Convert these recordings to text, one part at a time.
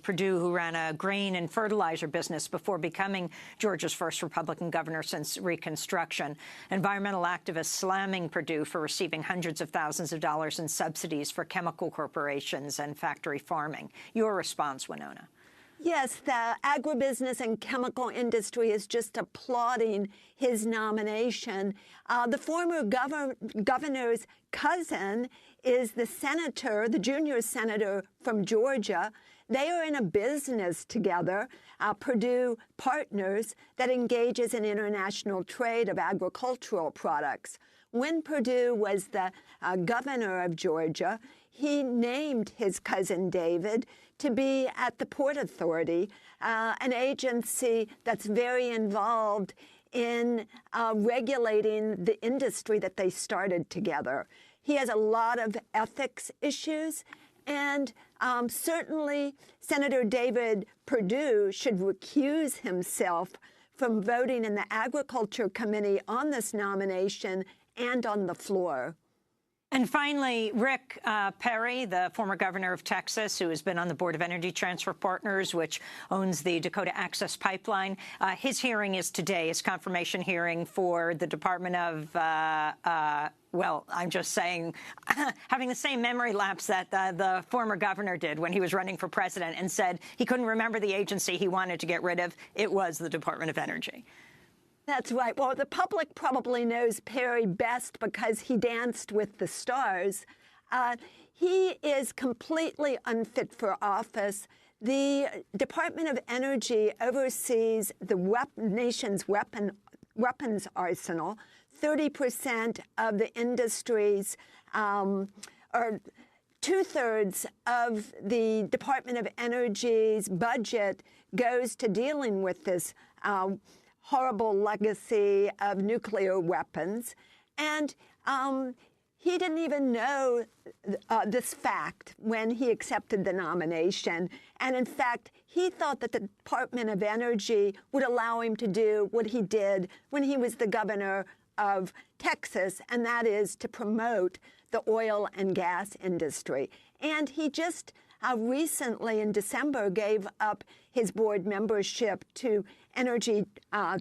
Perdue, who ran a grain and fertilizer business before becoming Georgia's first Republican governor since Reconstruction. Environmental activists slamming Perdue for receiving hundreds of thousands of dollars in subsidies for chemical corporations and factory farming. Your response, Wenonah? Yes, the agribusiness and chemical industry is just applauding his nomination. The former governor's cousin is the senator, the junior senator from Georgia. They are in a business together, Perdue Partners, that engages in international trade of agricultural products. When Perdue was the governor of Georgia, he named his cousin David to be at the Port Authority, an agency that's very involved in regulating the industry that they started together. He has a lot of ethics issues, and certainly Senator David Perdue should recuse himself from voting in the Agriculture Committee on this nomination and on the floor. And finally, Rick Perry, the former governor of Texas, who has been on the Board of Energy Transfer Partners, which owns the Dakota Access Pipeline. His hearing is today, his confirmation hearing for the Department of, well, I'm just saying, having the same memory lapse that the former governor did when he was running for president and said he couldn't remember the agency he wanted to get rid of. It was the Department of Energy. That's right. Well, the public probably knows Perry best because he danced with the stars. He is completely unfit for office. The Department of Energy oversees the nation's weapons arsenal. 30% of the industry's, or two-thirds of the Department of Energy's budget goes to dealing with this horrible legacy of nuclear weapons. And he didn't even know this fact when he accepted the nomination. And in fact, he thought that the Department of Energy would allow him to do what he did when he was the governor of Texas, and that is to promote the oil and gas industry. And he just recently, in December, gave up his board membership to Energy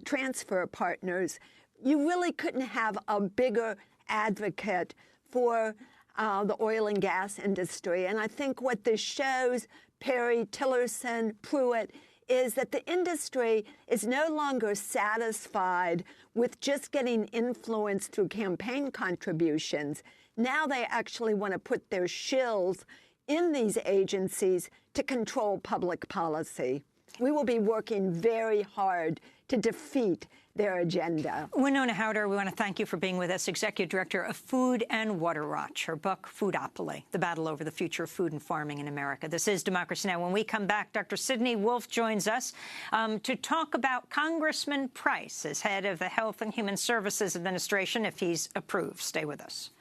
Transfer Partners. You really couldn't have a bigger advocate for the oil and gas industry. And I think what this shows, Perry, Tillerson, Pruitt, is that the industry is no longer satisfied with just getting influence through campaign contributions. Now they actually want to put their shills in these agencies to control public policy. We will be working very hard to defeat their agenda. Wenonah Hauter, we want to thank you for being with us, Executive Director of Food and Water Watch. Her book, Foodopoly, The Battle Over the Future of Food and Farming in America. This is Democracy Now! When we come back, Dr. Sidney Wolf joins us to talk about Congressman Price as head of the Health and Human Services Administration, if he's approved. Stay with us.